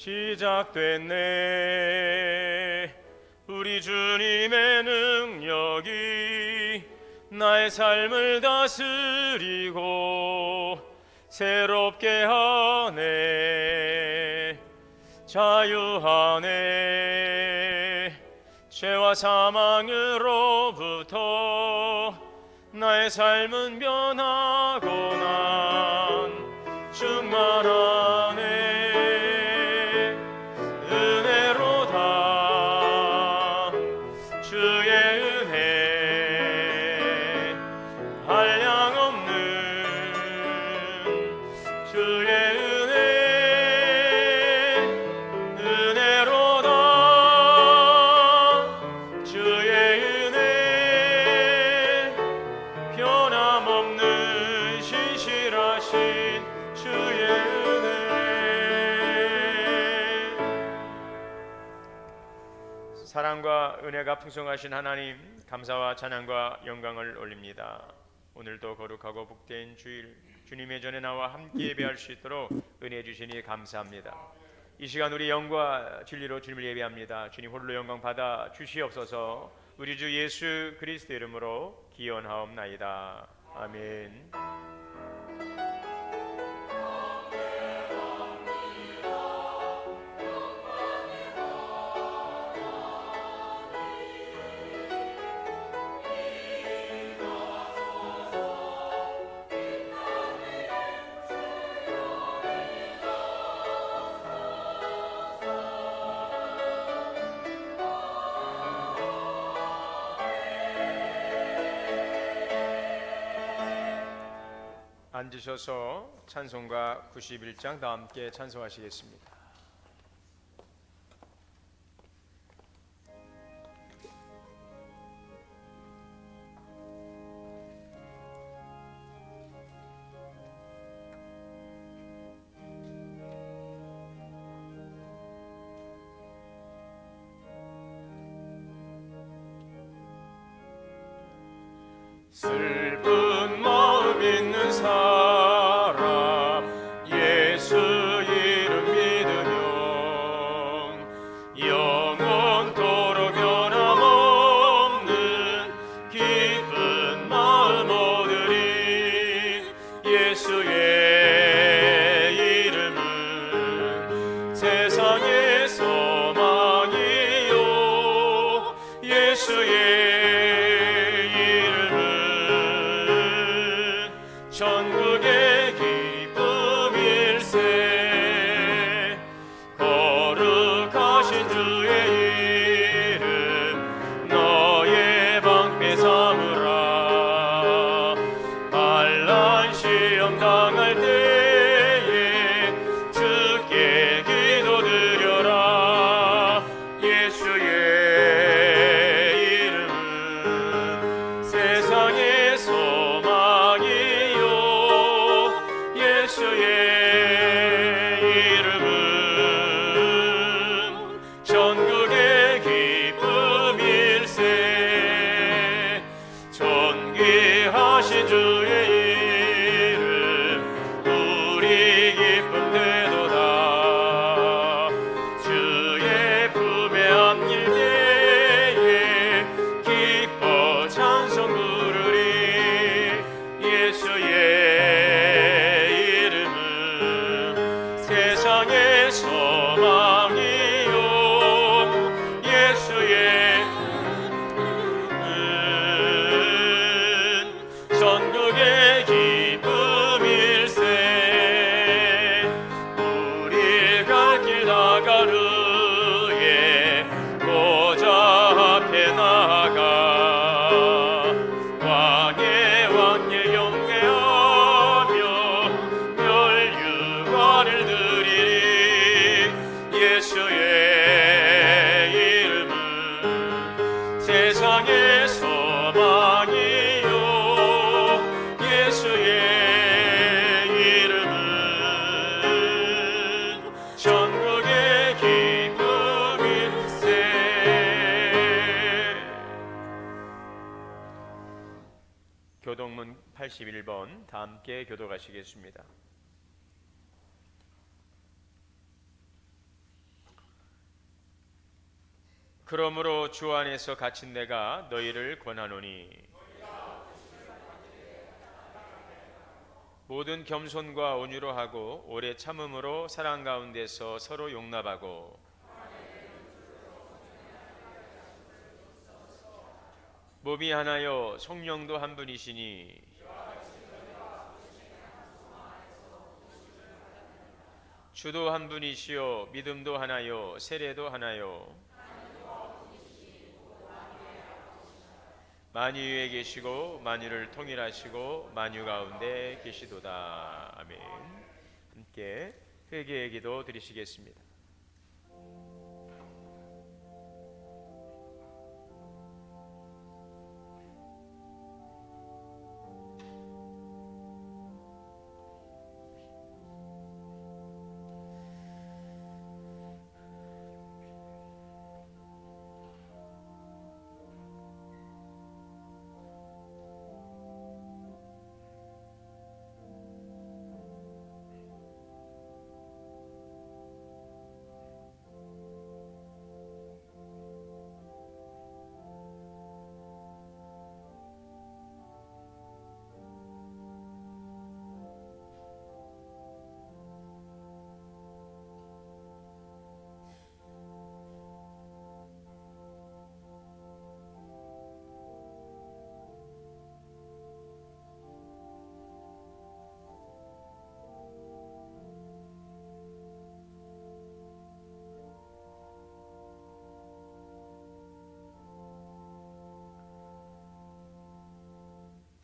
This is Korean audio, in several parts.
시작됐네. 우리 주님의 능력이 나의 삶을 다스리고 새롭게 하네. 자유하네. 죄와 사망으로부터 나의 삶은 변하고 난 충만하네. 은혜로다 주의 은혜 한량없는 주의 은혜. 은혜로다 주의 은혜 변함없는 신실하신 주의 은혜. 사랑과 은혜가 풍성하신 하나님, 감사와 찬양과 영광을 올립니다. 오늘도 거룩하고 복된 주일, 주님의 전에 나와 함께 예배할 수 있도록 은혜 주시니 감사합니다. 이 시간 우리 영과 진리로 주님을 예배합니다. 주님 홀로 영광 받아 주시옵소서. 우리 주 예수 그리스도 이름으로 기원하옵나이다. 아멘. 앉으셔서 찬송가 91장 다 함께 찬송하시겠습니다. 슬픈 마음 있는 사람 예수 이름 믿으면 영원토록 변함없는 기쁜 마음 얻으리. 예수의 이름은 세상의 소망이요. 예수의 전국의 기쁨일세. 거룩하신 주의 이름 너의 방패 삼으라. 반란 시험 당할 때에 주께 기도드려라. 예수의 이름은 세상의 소망이 예수의 이름은 전국의 기쁨일세. 존귀하신 주의 이름 우리 기쁨 되도다. 주의 품에 안길 때에 기뻐 찬송 부르리. 예수의 세상의 소망이요. 예수의 이름은 전국의 기쁨일세. 우리 갈 길 다가르에 보좌 앞에 나아가 왕의 왕의 경배하며 멸류관을 드리리. 예수의 이름은 세상의 소망이요. 예수의 이름은 전국의 기쁨일세. 교동문 81번 다 함께 교독하시겠습니다. 그러므로 주 안에서 갇힌 내가 너희를 권하노니 모든 겸손과 온유로 하고 오래 참음으로 사랑 가운데서 서로 용납하고 몸이 하나요 성령도 한 분이시니 주도 한 분이시요 믿음도 하나요 세례도 하나요 만유 위에 계시고 만유를 통일하시고 만유 가운데 계시도다. 아멘. 함께 회개의 기도 드리시겠습니다.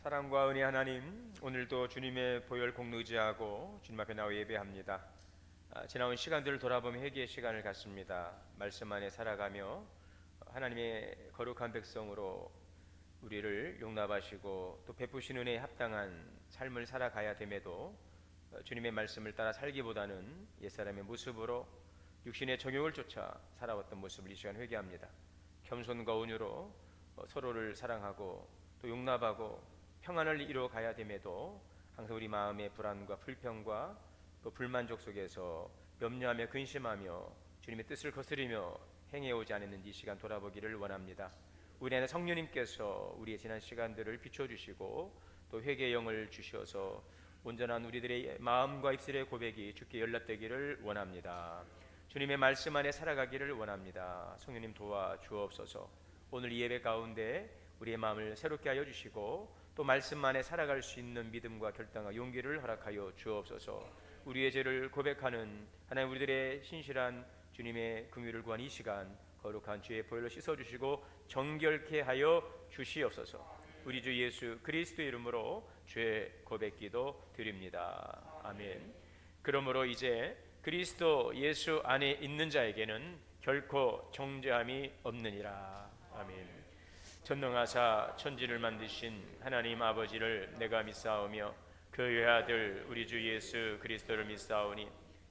사랑과 은혜 하나님, 오늘도 주님의 보혈 공로 의지하고 주님 앞에 나와 예배합니다. 지나온 시간들을 돌아보며 회개의 시간을 갖습니다. 말씀 안에 살아가며 하나님의 거룩한 백성으로 우리를 용납하시고 또 베푸신 은혜에 합당한 삶을 살아가야 됨에도 주님의 말씀을 따라 살기보다는 옛사람의 모습으로 육신의 정욕을 쫓아 살아왔던 모습을 이 시간 회개합니다. 겸손과 온유로 서로를 사랑하고 또 용납하고 평안을 이루어가야 됨에도 항상 우리 마음의 불안과 불평과 또 불만족 속에서 염려하며 근심하며 주님의 뜻을 거스리며 행해오지 않았는지 이 시간 돌아보기를 원합니다. 우리 안에 성령님께서 우리의 지난 시간들을 비춰주시고 또 회개의 영을 주셔서 온전한 우리들의 마음과 입술의 고백이 주께 연락되기를 원합니다. 주님의 말씀 안에 살아가기를 원합니다. 성령님 도와주옵소서. 오늘 이 예배 가운데 우리의 마음을 새롭게 하여 주시고 또 말씀 안에 살아갈 수 있는 믿음과 결단과 용기를 허락하여 주옵소서. 우리의 죄를 고백하는 하나님 우리들의 신실한 주님의 긍휼을 구한 이 시간 거룩한 주의 보혈로 씻어주시고 정결케 하여 주시옵소서. 우리 주 예수 그리스도의 이름으로 죄 고백기도 드립니다. 아멘. 그러므로 이제 그리스도 예수 안에 있는 자에게는 결코 정죄함이 없느니라. 아멘. 전능하사 천지를 만드신 하나님 아버지를 내가 믿사오며 그 외아들 우리 주 예수 그리스도를 믿사오니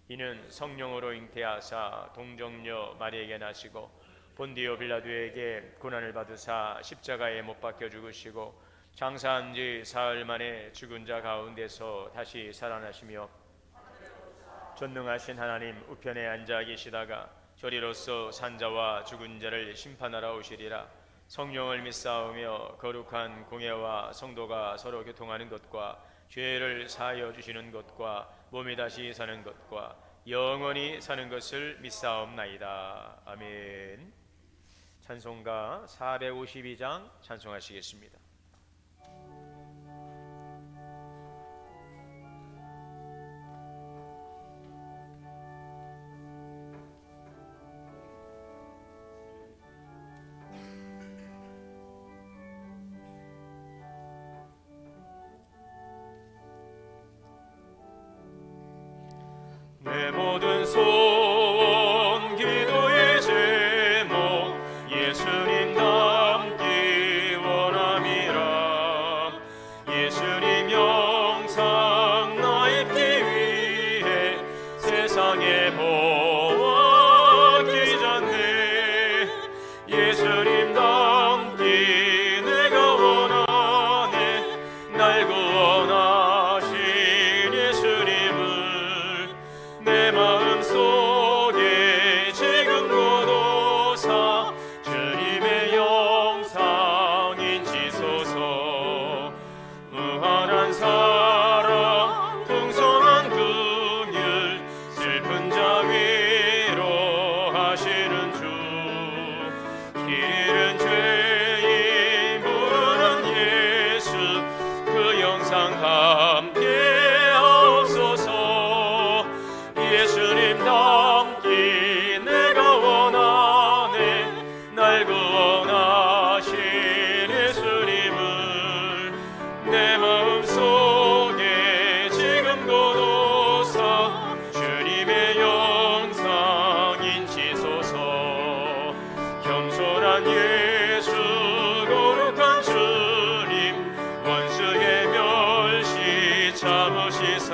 이는 성령으로 잉태하사 동정녀 마리에게 나시고 본디오 빌라도에게 고난을 받으사 십자가에 못 박혀 죽으시고 장사한 지 사흘 만에 죽은 자 가운데서 다시 살아나시며 전능하신 하나님 우편에 앉아 계시다가 저리로서 산자와 죽은 자를 심판하러 오시리라. 성령을 믿사오며 거룩한 공예와 성도가 서로 교통하는 것과 죄를 사하여 주시는 것과 몸이 다시 사는 것과 영원히 사는 것을 믿사옵나이다. 아멘. 찬송가 452장 찬송하시겠습니다. 내 모든 소원 기도의 제목 예수님 닮기 원함이 길 잃은 죄인 부르는 예수 그 영상 함께 하옵소서. 예수님 닮기 내가 원하네. 날 구원하신 예수님을 내 마음속에 지금 고도사 주님의 영상 인치소서. 겸손한 예수 거룩한 주님 원수의 멸시 참으시사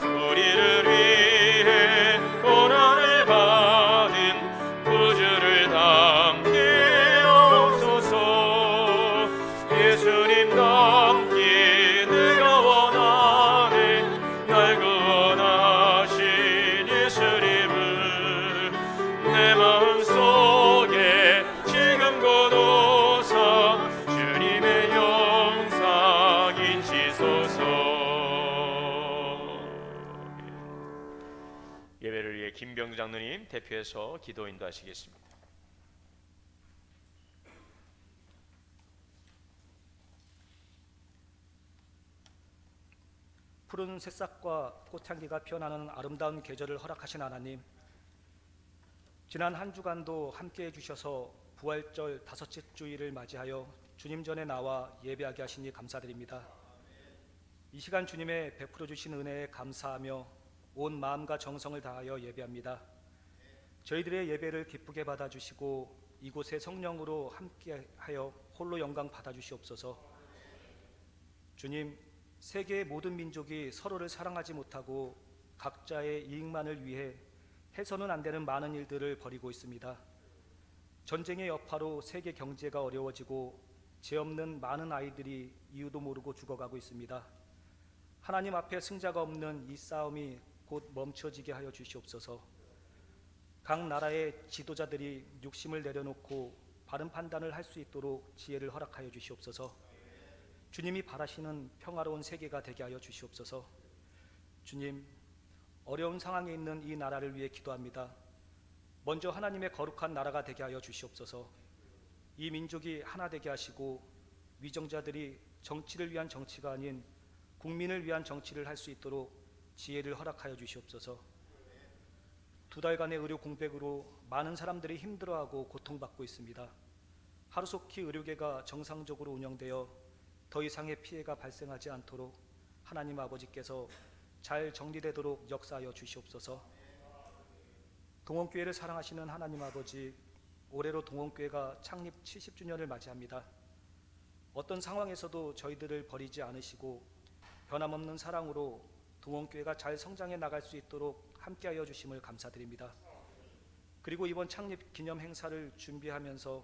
우리를 위해 고난을 받은 구주를 담게 하옵소서. 예수님 닮기 내가 원하네. 날 구원하신 예수님을 내 마음속에 지금 고도사 주님의 영상 인치소서. 예배를 위해 김병주 장로님 대표해서 기도 인도하시겠습니다. 푸른 새싹과 꽃향기가 피어나는 아름다운 계절을 허락하신 하나님, 지난 한 주간도 함께해 주셔서 부활절 다섯째 주일을 맞이하여 주님 전에 나와 예배하게 하시니 감사드립니다. 이 시간 주님의 베풀어 주신 은혜에 감사하며 온 마음과 정성을 다하여 예배합니다. 저희들의 예배를 기쁘게 받아주시고 이곳에 성령으로 함께하여 홀로 영광 받아주시옵소서. 주님, 세계의 모든 민족이 서로를 사랑하지 못하고 각자의 이익만을 위해 해서는 안 되는 많은 일들을 벌이고 있습니다. 전쟁의 여파로 세계 경제가 어려워지고 죄 없는 많은 아이들이 이유도 모르고 죽어가고 있습니다. 하나님 앞에 승자가 없는 이 싸움이 곧 멈춰지게 하여 주시옵소서. 각 나라의 지도자들이 육심을 내려놓고 바른 판단을 할 수 있도록 지혜를 허락하여 주시옵소서. 주님이 바라시는 평화로운 세계가 되게 하여 주시옵소서. 주님, 어려운 상황에 있는 이 나라를 위해 기도합니다. 먼저 하나님의 거룩한 나라가 되게 하여 주시옵소서. 이 민족이 하나 되게 하시고 위정자들이 정치를 위한 정치가 아닌 국민을 위한 정치를 할 수 있도록 지혜를 허락하여 주시옵소서. 2달간의 의료 공백으로 많은 사람들이 힘들어하고 고통받고 있습니다. 하루속히 의료계가 정상적으로 운영되어 더 이상의 피해가 발생하지 않도록 하나님 아버지께서 잘 정리되도록 역사하여 주시옵소서. 동원교회를 사랑하시는 하나님 아버지, 올해로 동원교회가 창립 70주년을 맞이합니다. 어떤 상황에서도 저희들을 버리지 않으시고 변함없는 사랑으로 동원교회가 잘 성장해 나갈 수 있도록 함께하여 주심을 감사드립니다. 그리고 이번 창립 기념 행사를 준비하면서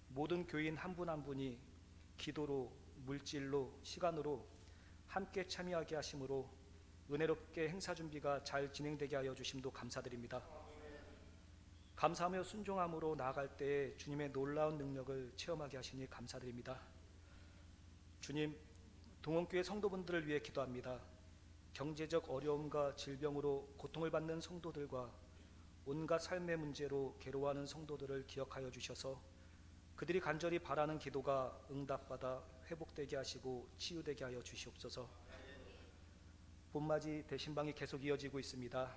모든 교인 한 분 한 분이 기도로, 물질로, 시간으로 함께 참여하게 하심으로 은혜롭게 행사 준비가 잘 진행되게 하여 주심도 감사드립니다. 감사하며 순종함으로 나아갈 때에 주님의 놀라운 능력을 체험하게 하시니 감사드립니다. 주님, 동원교회 성도분들을 위해 기도합니다. 경제적 어려움과 질병으로 고통을 받는 성도들과 온갖 삶의 문제로 괴로워하는 성도들을 기억하여 주셔서 그들이 간절히 바라는 기도가 응답받아 회복되게 하시고 치유되게 하여 주시옵소서. 봄맞이 대신방이 계속 이어지고 있습니다.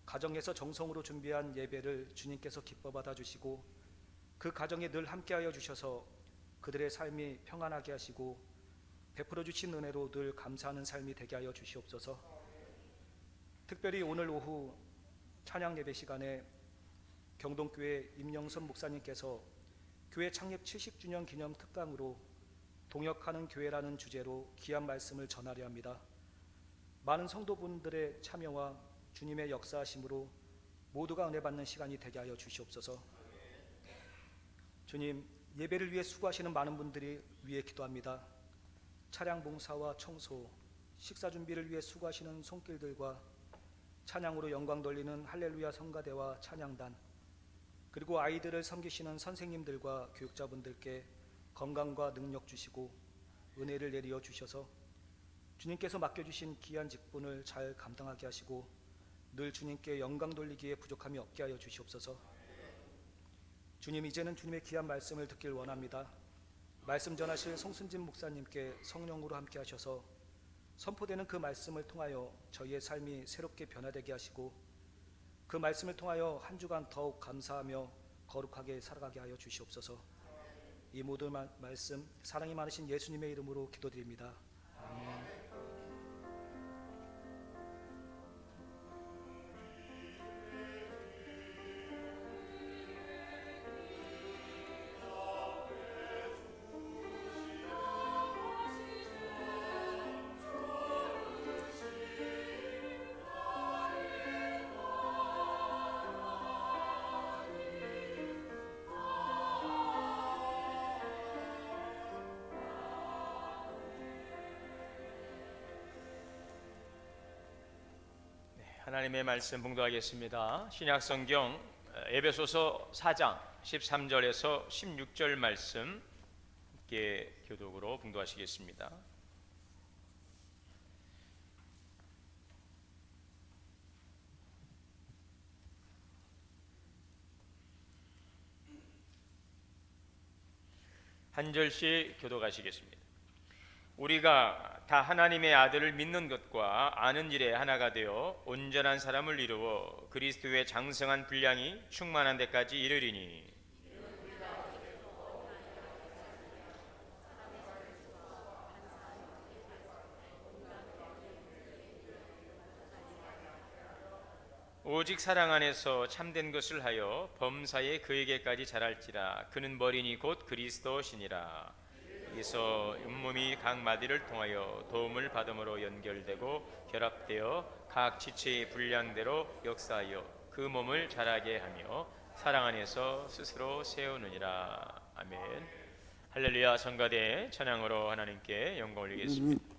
가정에서 정성으로 준비한 예배를 주님께서 기뻐 받아주시고 그 가정에 늘 함께하여 주셔서 그들의 삶이 평안하게 하시고 베풀어 주신 은혜로 늘 감사하는 삶이 되게 하여 주시옵소서. 특별히 오늘 오후 찬양 예배 시간에 경동교회 임영선 목사님께서 교회 창립 70주년 기념 특강으로 동역하는 교회라는 주제로 귀한 말씀을 전하려 합니다. 많은 성도분들의 참여와 주님의 역사하심으로 모두가 은혜 받는 시간이 되게 하여 주시옵소서. 주님, 예배를 위해 수고하시는 많은 분들이 위해 기도합니다. 차량 봉사와 청소, 식사 준비를 위해 수고하시는 손길들과 찬양으로 영광 돌리는 할렐루야 성가대와 찬양단, 그리고 아이들을 섬기시는 선생님들과 교육자분들께 건강과 능력 주시고 은혜를 내리어 주셔서 주님께서 맡겨주신 귀한 직분을 잘 감당하게 하시고 늘 주님께 영광 돌리기에 부족함이 없게 하여 주시옵소서. 주님, 이제는 주님의 귀한 말씀을 듣길 원합니다. 말씀 전하실 송순진 목사님께 성령으로 함께 하셔서 선포되는 그 말씀을 통하여 저희의 삶이 새롭게 변화되게 하시고 그 말씀을 통하여 한 주간 더욱 감사하며 거룩하게 살아가게 하여 주시옵소서. 이 모든 말씀 사랑이 많으신 예수님의 이름으로 기도드립니다. 아멘. 하나님의 말씀 봉독하겠습니다. 신약성경 에베소서 4장 13절에서 16절 말씀 함께 교독으로 봉독하시겠습니다. 한 절씩 교독하시겠습니다. 우리가 다 하나님의 아들을 믿는 것과 아는 일에 하나가 되어 온전한 사람을 이루어 그리스도의 장성한 분량이 충만한 데까지 이르리니 오직 사랑 안에서 참된 것을 하여 범사에 그에게까지 자랄지라. 그는 머리니 곧 그리스도시니라. 여기서 잇몸이 각 마디를 통하여 도움을 받음으로 연결되고 결합되어 각 지체의 분량대로 역사하여 그 몸을 자라게 하며 사랑 안에서 스스로 세우느니라. 아멘. 할렐루야. 성가대 찬양으로 하나님께 영광 올리겠습니다.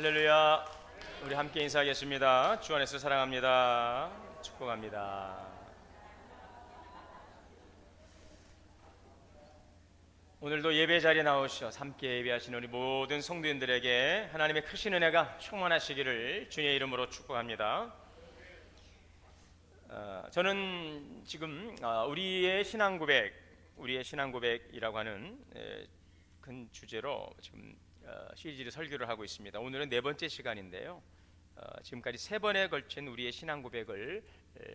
할렐루야. 우리 함께 인사하겠습니다. 주 안에서 사랑합니다. 축복합니다. 오늘도 예배 자리에 나오셔 함께 예배하시는 우리 모든 성도님들에게 하나님의 크신 은혜가 충만하시기를 주님의 이름으로 축복합니다. 저는 지금 우리의 신앙 고백이라고 하는 큰 주제로 지금 시리즈를 설교를 하고 있습니다. 오늘은 네 번째 시간인데요. 지금까지 세 번에 걸친 우리의 신앙 고백을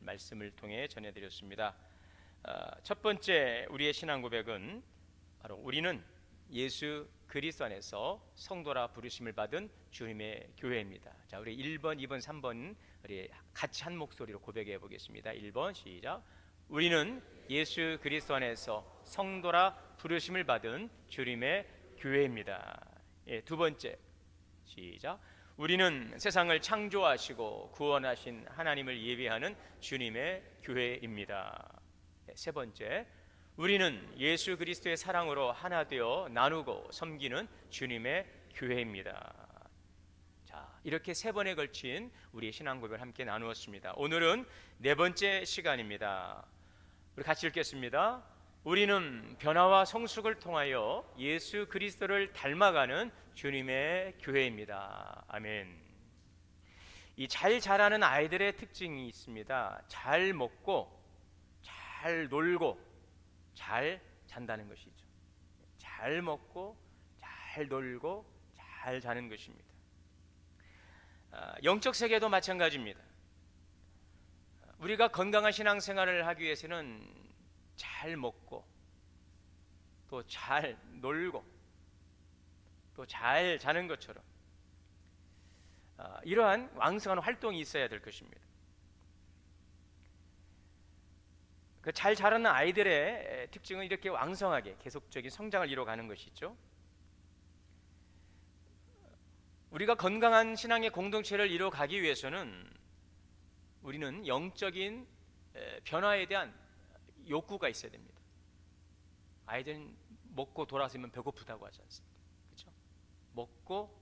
말씀을 통해 전해드렸습니다. 첫 번째 우리의 신앙 고백은 바로 우리는 예수 그리스도 안에서 성도라 부르심을 받은 주님의 교회입니다. 자, 우리 1번, 2번, 3번 우리 같이 한 목소리로 고백해 보겠습니다. 1번 시작. 우리는 예수 그리스도 안에서 성도라 부르심을 받은 주님의 교회입니다. 예, 두 번째 시작. 우리는 세상을 창조하시고 구원하신 하나님을 예배하는 주님의 교회입니다. 예, 세 번째, 우리는 예수 그리스도의 사랑으로 하나 되어 나누고 섬기는 주님의 교회입니다. 자, 이렇게 세 번에 걸친 우리의 신앙 고백을 함께 나누었습니다. 오늘은 네 번째 시간입니다. 우리 같이 읽겠습니다. 우리는 변화와 성숙을 통하여 예수 그리스도를 닮아가는 주님의 교회입니다. 아멘. 이 잘 자라는 아이들의 특징이 있습니다. 잘 먹고 잘 놀고 잘 잔다는 것이죠. 잘 먹고 잘 놀고 잘 자는 것입니다. 영적 세계도 마찬가지입니다. 우리가 건강한 신앙생활을 하기 위해서는 잘 먹고 또 잘 놀고 또 잘 자는 것처럼 이러한 왕성한 활동이 있어야 될 것입니다. 그 잘 자라는 아이들의 특징은 이렇게 왕성하게 계속적인 성장을 이뤄가는 것이죠. 우리가 건강한 신앙의 공동체를 이뤄가기 위해서는 우리는 영적인 변화에 대한 욕구가 있어야 됩니다. 아이들은 먹고 돌아서면 배고프다고 하지 않습니까? 그렇죠? 먹고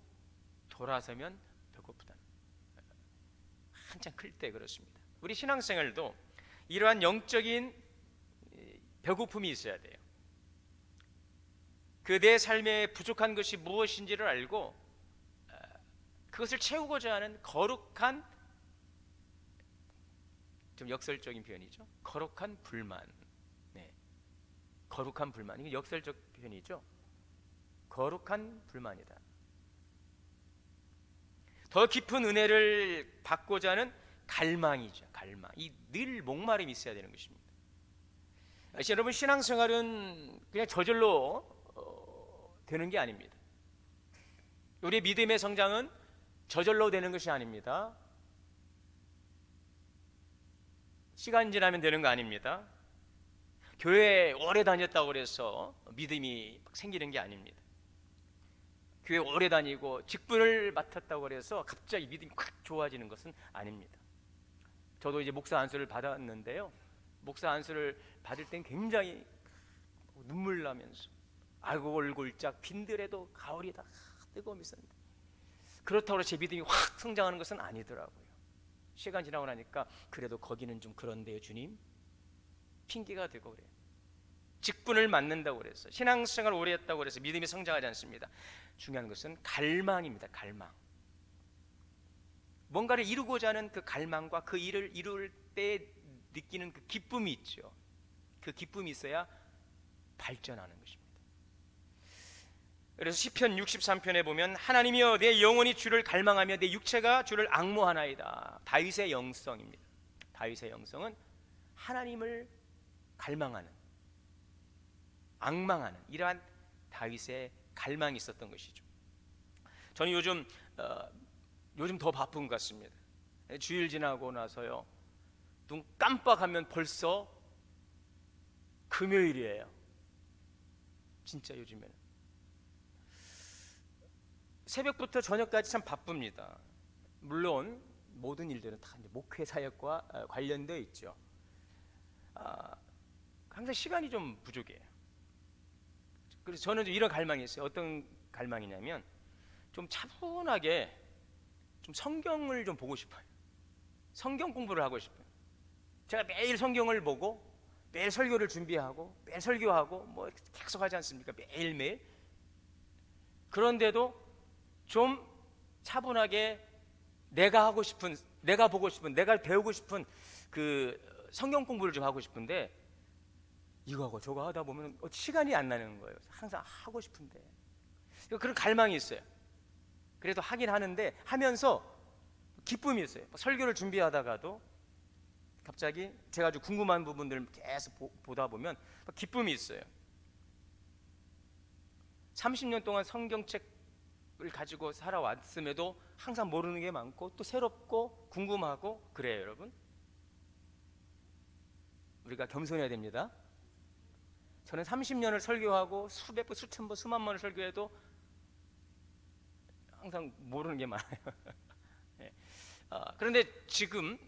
돌아서면 배고프다. 한참 클 때 그렇습니다. 우리 신앙생활도 이러한 영적인 배고픔이 있어야 돼요. 그 내 삶에 부족한 것이 무엇인지를 알고 그것을 채우고자 하는 거룩한, 좀 역설적인 표현이죠. 거룩한 불만. 네. 거룩한 불만. 이게 역설적 표현이죠. 거룩한 불만이다. 더 깊은 은혜를 받고자 하는 갈망이죠. 갈망. 이 늘 목마름이 있어야 되는 것입니다. 여러분, 신앙생활은 그냥 저절로 되는 게 아닙니다. 우리의 믿음의 성장은 저절로 되는 것이 아닙니다. 시간 지나면 되는 거 아닙니다. 교회에 오래 다녔다고 해서 믿음이 생기는 게 아닙니다. 교회 오래 다니고 직분을 맡았다고 해서 갑자기 믿음이 확 좋아지는 것은 아닙니다. 저도 이제 목사 안수를 받았는데요. 목사 안수를 받을 땐 굉장히 눈물 나면서 얼굴짝 빈들에도 가을이 다 뜨거움이 있었는데 그렇다고 해서 제 믿음이 확 성장하는 것은 아니더라고요. 시간 지나고 나니까 그래도 거기는 좀 그런데요 주님, 핑계가 되고 그래요. 직분을 맡는다고 그래서 신앙생활을 오래 했다고 그래서 믿음이 성장하지 않습니다. 중요한 것은 갈망입니다. 갈망. 뭔가를 이루고자 하는 그 갈망과 그 일을 이룰 때 느끼는 그 기쁨이 있죠. 그 기쁨이 있어야 발전하는 것입니다. 그래서 시편 63편에 보면 하나님이여 내 영혼이 주를 갈망하며 내 육체가 주를 앙모하나이다. 다윗의 영성입니다. 다윗의 영성은 하나님을 갈망하는, 앙망하는 이러한 다윗의 갈망이 있었던 것이죠. 저는 요즘 더 바쁜 것 같습니다. 주일 지나고 나서요, 눈 깜빡하면 벌써 금요일이에요. 진짜 요즘에는 새벽부터 저녁까지 참 바쁩니다. 물론 모든 일들은 다 이제 목회 사역과 관련되어 있죠. 항상 시간이 좀 부족해요. 그래서 저는 이런 갈망이 있어요. 어떤 갈망이냐면 좀 차분하게 좀 성경을 좀 보고 싶어요. 성경 공부를 하고 싶어요. 제가 매일 성경을 보고 매일 설교를 준비하고 매일 설교하고 뭐 계속 하지 않습니까? 매일매일. 그런데도 좀 차분하게 내가 하고 싶은, 내가 보고 싶은, 내가 배우고 싶은 그 성경 공부를 좀 하고 싶은데 이거하고 저거 하다 보면 시간이 안 나는 거예요. 항상 하고 싶은데 그런 갈망이 있어요. 그래도 하긴 하는데 하면서 기쁨이 있어요. 설교를 준비하다가도 갑자기 제가 아주 궁금한 부분들을 계속 보다 보면 기쁨이 있어요. 30년 동안 성경책을 가지고 살아왔음에도 항상 모르는 게 많고 또 새롭고 궁금하고 그래요, 여러분. 우리가 겸손해야 됩니다. 저는 30년을 설교하고 수백 번, 수천 번, 수만 번을 설교해도 항상 모르는 게 많아요. 네. 그런데 지금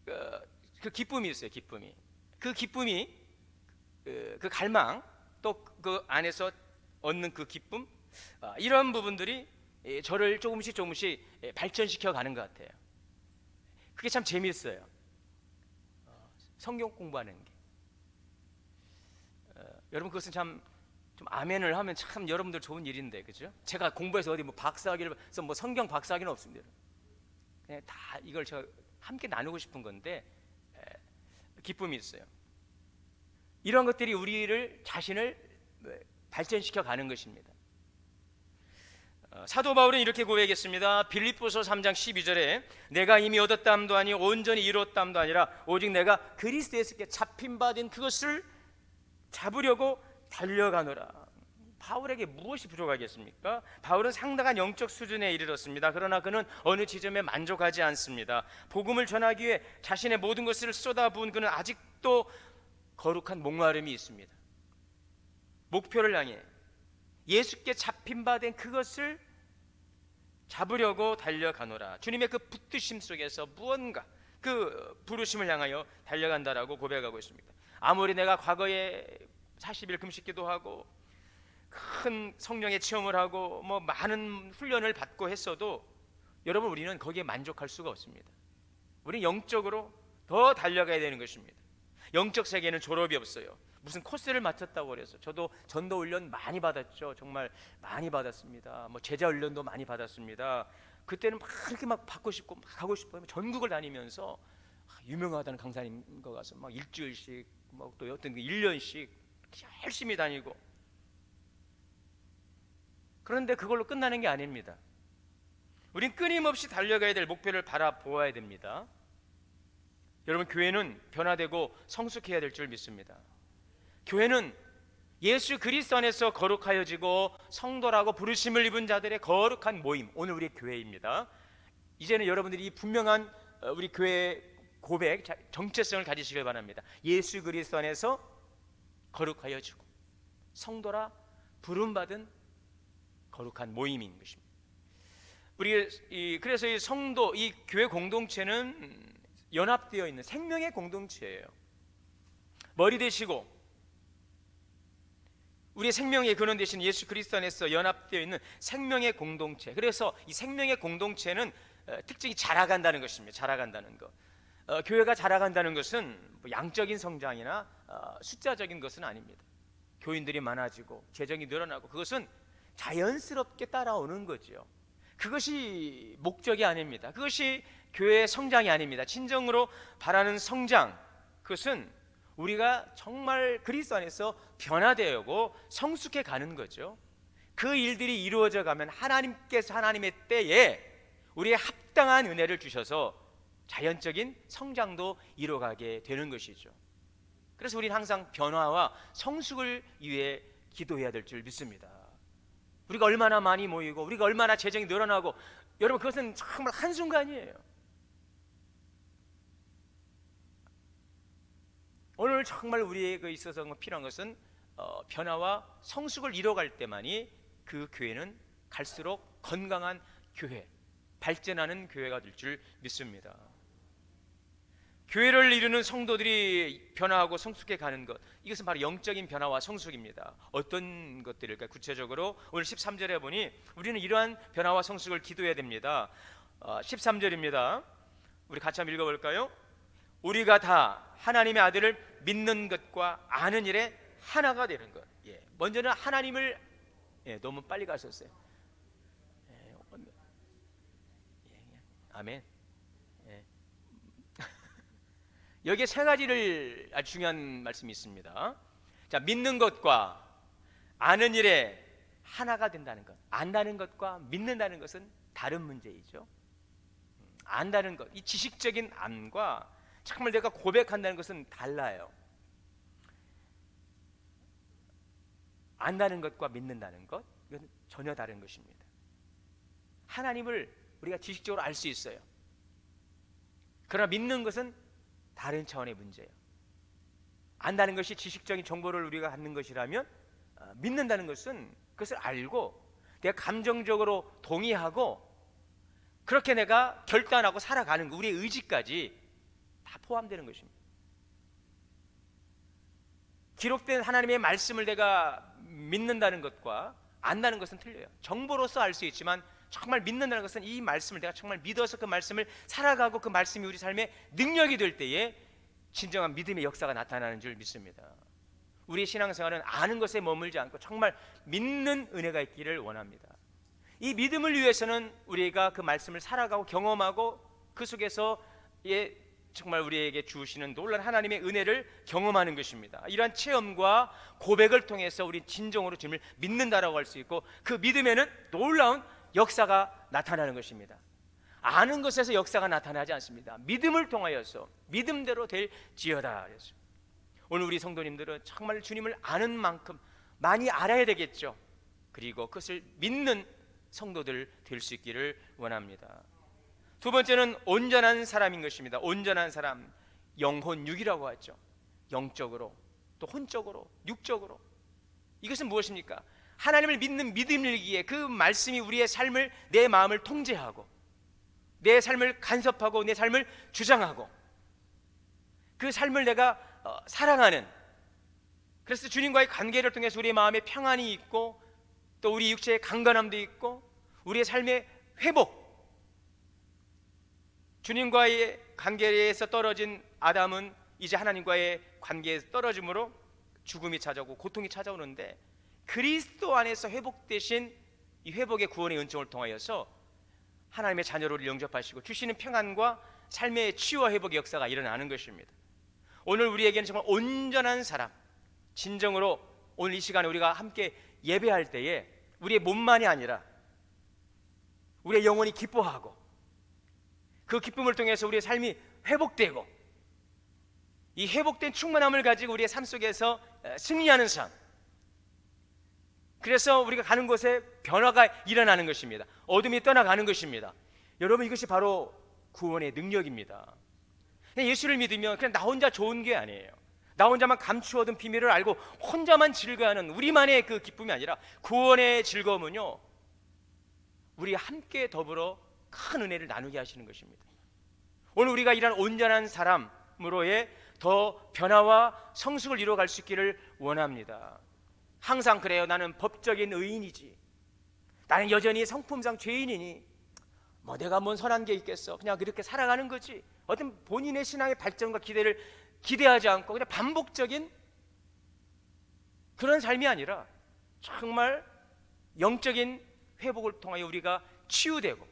그 기쁨이 있어요. 기쁨이. 그 기쁨이 그 갈망 또 그 안에서 얻는 그 기쁨 이런 부분들이 저를 조금씩 발전시켜 가는 것 같아요. 그게 참 재미있어요. 성경 공부하는 게. 여러분 그것은 참 좀 아멘을 하면 참 여러분들 좋은 일인데, 그죠? 제가 공부해서 어디 뭐 박사학위를 해서 뭐 성경 박사학위는 없습니다. 그냥 다 이걸 제가 함께 나누고 싶은 건데 기쁨이 있어요. 이런 것들이 우리를 자신을 발전시켜 가는 것입니다. 사도 바울은 이렇게 고백했습니다. 빌립보서 3장 12절에 내가 이미 얻었담도 아니 온전히 이뤘담도 아니라 오직 내가 그리스도 예수께 잡힌 바 된 그것을 잡으려고 달려가노라. 바울에게 무엇이 부족하겠습니까? 바울은 상당한 영적 수준에 이르렀습니다. 그러나 그는 어느 지점에 만족하지 않습니다. 복음을 전하기 위해 자신의 모든 것을 쏟아부은 그는 아직도 거룩한 목마름이 있습니다. 목표를 향해 예수께 잡힌 바 된 그것을 잡으려고 달려가노라. 주님의 그 붙드심 속에서 무언가 그 부르심을 향하여 달려간다라고 고백하고 있습니다. 아무리 내가 과거에 40일 금식기도 하고 큰 성령의 체험을 하고 뭐 많은 훈련을 받고 했어도 여러분 우리는 거기에 만족할 수가 없습니다. 우리는 영적으로 더 달려가야 되는 것입니다. 영적 세계는 졸업이 없어요. 무슨 코스를 마쳤다고 그래서 저도 전도 훈련 많이 받았죠. 정말 많이 받았습니다. 뭐 제자 훈련도 많이 받았습니다. 그때는 막 그렇게 막 받고 싶고 막 가고 싶어요. 전국을 다니면서 유명하다는 강사님 거 가서 막 일주일씩 뭐 또 어떤 1년씩 열심히 다니고. 그런데 그걸로 끝나는 게 아닙니다. 우린 끊임없이 달려가야 될 목표를 바라보아야 됩니다. 여러분 교회는 변화되고 성숙해야 될 줄 믿습니다. 교회는 예수 그리스도 안에서 거룩하여지고 성도라고 부르심을 입은 자들의 거룩한 모임, 오늘 우리 교회입니다. 이제는 여러분들이 이 분명한 우리 교회의 고백, 정체성을 가지시길 바랍니다. 예수 그리스도 안에서 거룩하여지고 성도라 부름받은 거룩한 모임인 것입니다. 그래서 이 성도, 이 교회 공동체는 연합되어 있는 생명의 공동체예요. 머리 되시고 우리의 생명의 근원 되신 예수 그리스도 안에서 연합되어 있는 생명의 공동체. 그래서 이 생명의 공동체는 특징이 자라간다는 것입니다. 자라간다는 것. 교회가 자라간다는 것은 뭐 양적인 성장이나 숫자적인 것은 아닙니다. 교인들이 많아지고 재정이 늘어나고 그것은 자연스럽게 따라오는 거죠. 그것이 목적이 아닙니다. 그것이 교회의 성장이 아닙니다. 진정으로 바라는 성장, 그것은 우리가 정말 그리스도 안에서 변화되고 성숙해 가는 거죠. 그 일들이 이루어져 가면 하나님께서 하나님의 때에 우리의 합당한 은혜를 주셔서 자연적인 성장도 이루어가게 되는 것이죠. 그래서 우리는 항상 변화와 성숙을 위해 기도해야 될 줄 믿습니다. 우리가 얼마나 많이 모이고 우리가 얼마나 재정이 늘어나고, 여러분 그것은 정말 한순간이에요. 오늘 정말 우리에게 있어서 필요한 것은 변화와 성숙을 이뤄갈 때만이 그 교회는 갈수록 건강한 교회, 발전하는 교회가 될 줄 믿습니다. 교회를 이루는 성도들이 변화하고 성숙해 가는 것, 이것은 바로 영적인 변화와 성숙입니다. 어떤 것들일까요? 구체적으로 오늘 13절에 보니 우리는 이러한 변화와 성숙을 기도해야 됩니다. 13절입니다. 우리 같이 한번 읽어볼까요? 우리가 다 하나님의 아들을 믿는 것과 아는 일에 하나가 되는 것. 먼저는 하나님을 너무 빨리 가셨어요. 아멘. 여기에 세 가지를 아주 중요한 말씀이 있습니다. 자, 믿는 것과 아는 일에 하나가 된다는 것. 안다는 것과 믿는다는 것은 다른 문제이죠. 안다는 것, 이 지식적인 안과 정말 내가 고백한다는 것은 달라요. 안다는 것과 믿는다는 것, 이건 전혀 다른 것입니다. 하나님을 우리가 지식적으로 알 수 있어요. 그러나 믿는 것은 다른 차원의 문제예요. 안다는 것이 지식적인 정보를 우리가 갖는 것이라면, 믿는다는 것은 그것을 알고 내가 감정적으로 동의하고 그렇게 내가 결단하고 살아가는 것, 우리의 의지까지 다 포함되는 것입니다. 기록된 하나님의 말씀을 내가 믿는다는 것과 안다는 것은 틀려요. 정보로서 알 수 있지만 정말 믿는다는 것은 이 말씀을 내가 정말 믿어서 그 말씀을 살아가고 그 말씀이 우리 삶의 능력이 될 때에 진정한 믿음의 역사가 나타나는 줄 믿습니다. 우리의 신앙생활은 아는 것에 머물지 않고 정말 믿는 은혜가 있기를 원합니다. 이 믿음을 위해서는 우리가 그 말씀을 살아가고 경험하고 그 속에서 정말 우리에게 주시는 놀라운 하나님의 은혜를 경험하는 것입니다. 이러한 체험과 고백을 통해서 우리 진정으로 주님을 믿는다라고 할 수 있고, 그 믿음에는 놀라운 역사가 나타나는 것입니다. 아는 것에서 역사가 나타나지 않습니다. 믿음을 통하여서 믿음대로 될지어다. 오늘 우리 성도님들은 정말 주님을 아는 만큼 많이 알아야 되겠죠. 그리고 그것을 믿는 성도들 될 수 있기를 원합니다. 두 번째는 온전한 사람인 것입니다. 온전한 사람, 영혼육이라고 하죠. 영적으로, 또 혼적으로, 육적으로. 이것은 무엇입니까? 하나님을 믿는 믿음이기에 그 말씀이 우리의 삶을, 내 마음을 통제하고 내 삶을 간섭하고 내 삶을 주장하고 그 삶을 내가 사랑하는, 그래서 주님과의 관계를 통해서 우리의 마음에 평안이 있고 또 우리 육체의 강건함도 있고 우리의 삶의 회복, 주님과의 관계에서 떨어진 아담은 이제 하나님과의 관계에서 떨어짐으로 죽음이 찾아오고 고통이 찾아오는데, 그리스도 안에서 회복되신 이 회복의 구원의 은총을 통하여서 하나님의 자녀를 영접하시고 주시는 평안과 삶의 치유와 회복의 역사가 일어나는 것입니다. 오늘 우리에게는 정말 온전한 사람, 진정으로 오늘 이 시간에 우리가 함께 예배할 때에 우리의 몸만이 아니라 우리의 영혼이 기뻐하고 그 기쁨을 통해서 우리의 삶이 회복되고 이 회복된 충만함을 가지고 우리의 삶 속에서 승리하는 삶, 그래서 우리가 가는 곳에 변화가 일어나는 것입니다. 어둠이 떠나가는 것입니다. 여러분, 이것이 바로 구원의 능력입니다. 예수를 믿으면 그냥 나 혼자 좋은 게 아니에요. 나 혼자만 감추어둔 비밀을 알고 혼자만 즐거워하는 우리만의 그 기쁨이 아니라 구원의 즐거움은요, 우리 함께 더불어 큰 은혜를 나누게 하시는 것입니다. 오늘 우리가 이런 온전한 사람으로의 더 변화와 성숙을 이루어갈 수 있기를 원합니다. 항상 그래요. 나는 법적인 의인이지, 나는 여전히 성품상 죄인이니 뭐 내가 뭔 선한 게 있겠어, 그냥 그렇게 살아가는 거지. 어떤 본인의 신앙의 발전과 기대를 기대하지 않고 그냥 반복적인 그런 삶이 아니라 정말 영적인 회복을 통하여 우리가 치유되고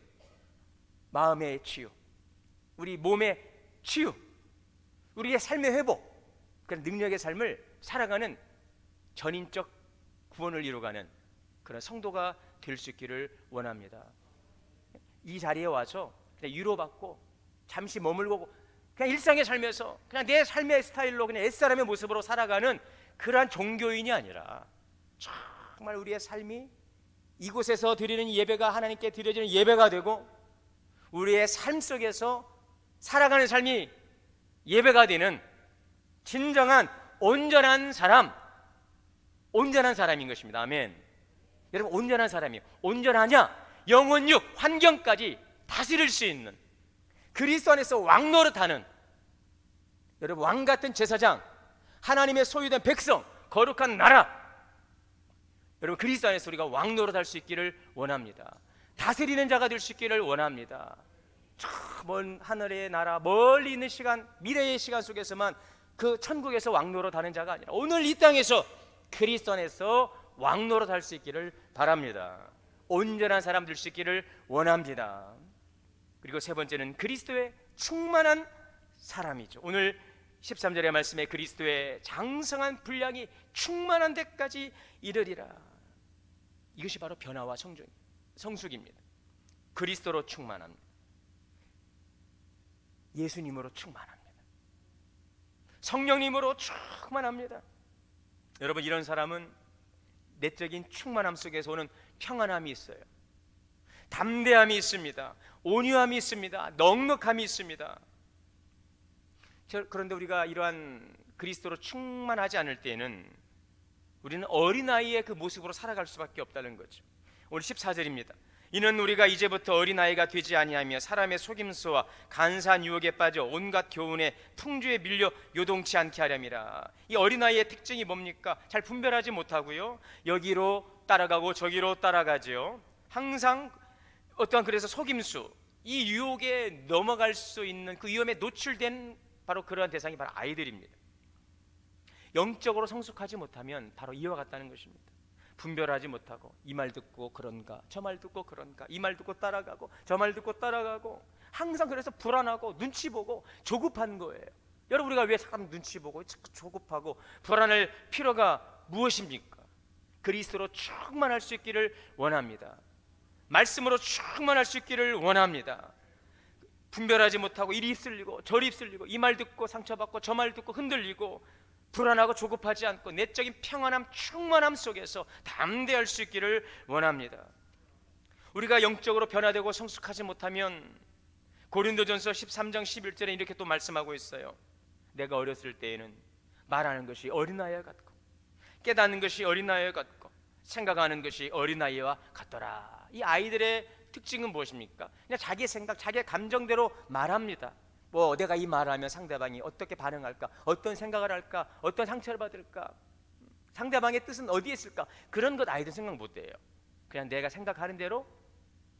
마음의 치유, 우리 몸의 치유, 우리의 삶의 회복, 그런 능력의 삶을 살아가는 전인적 구원을 이루어가는 그런 성도가 될 수 있기를 원합니다. 이 자리에 와서 그냥 위로받고 잠시 머물고 그냥 일상에 살면서 그냥 내 삶의 스타일로 그냥 옛사람의 모습으로 살아가는 그러한 종교인이 아니라 정말 우리의 삶이 이곳에서 드리는 예배가 하나님께 드려지는 예배가 되고 우리의 삶 속에서 살아가는 삶이 예배가 되는 진정한 온전한 사람, 온전한 사람인 것입니다. 아멘. 여러분, 온전한 사람이요, 온전하냐? 영혼육, 환경까지 다스릴 수 있는, 그리스도 안에서 왕노릇하는, 여러분, 왕같은 제사장, 하나님의 소유된 백성, 거룩한 나라, 여러분, 그리스도 안에서 우리가 왕노릇할 수 있기를 원합니다. 다스리는 자가 될 수 있기를 원합니다. 저 먼 하늘의 나라, 멀리 있는 시간, 미래의 시간 속에서만 그 천국에서 왕노로 다는 자가 아니라 오늘 이 땅에서 그리스도 안에서 왕노로 달 수 있기를 바랍니다. 온전한 사람 될 수 있기를 원합니다. 그리고 세 번째는 그리스도의 충만한 사람이죠. 오늘 13절의 말씀에 그리스도의 장성한 분량이 충만한 데까지 이르리라. 이것이 바로 변화와 성숙입니다. 그리스도로 충만합니다. 예수님으로 충만합니다. 성령님으로 충만합니다. 여러분, 이런 사람은 내적인 충만함 속에서 오는 평안함이 있어요. 담대함이 있습니다. 온유함이 있습니다. 넉넉함이 있습니다. 그런데 우리가 이러한 그리스도로 충만하지 않을 때에는 우리는 어린아이의 그 모습으로 살아갈 수밖에 없다는 거죠. 오늘 14절입니다. 이는 우리가 이제부터 어린아이가 되지 아니하며 사람의 속임수와 간사한 유혹에 빠져 온갖 교훈의 풍주에 밀려 요동치 않게 하렴이라. 이 어린아이의 특징이 뭡니까? 잘 분별하지 못하고요, 여기로 따라가고 저기로 따라가죠. 항상 어떠한 그래서 속임수, 이 유혹에 넘어갈 수 있는 그 위험에 노출된 바로 그러한 대상이 바로 아이들입니다. 영적으로 성숙하지 못하면 바로 이와 같다는 것입니다. 분별하지 못하고 이 말 듣고 그런가, 저 말 듣고 그런가, 이 말 듣고 따라가고 저 말 듣고 따라가고, 항상 그래서 불안하고 눈치 보고 조급한 거예요. 여러분, 우리가 왜 사람 눈치 보고 조급하고 불안할 필요가 무엇입니까? 그리스도로 충만할 수 있기를 원합니다. 말씀으로 충만할 수 있기를 원합니다. 분별하지 못하고 이리 휩쓸리고 저리 휩쓸리고 이 말 듣고 상처받고 저 말 듣고 흔들리고 불안하고 조급하지 않고 내적인 평안함, 충만함 속에서 담대할 수 있기를 원합니다. 우리가 영적으로 변화되고 성숙하지 못하면 고린도전서 13장 11절에 이렇게 또 말씀하고 있어요. 내가 어렸을 때에는 말하는 것이 어린아이와 같고 깨닫는 것이 어린아이와 같고 생각하는 것이 어린아이와 같더라. 이 아이들의 특징은 무엇입니까? 그냥 자기 생각, 자기 감정대로 말합니다. 내가 이 말하면 상대방이 어떻게 반응할까, 어떤 생각을 할까, 어떤 상처를 받을까, 상대방의 뜻은 어디에 있을까, 그런 것 아이들 생각 못 해요. 그냥 내가 생각하는 대로,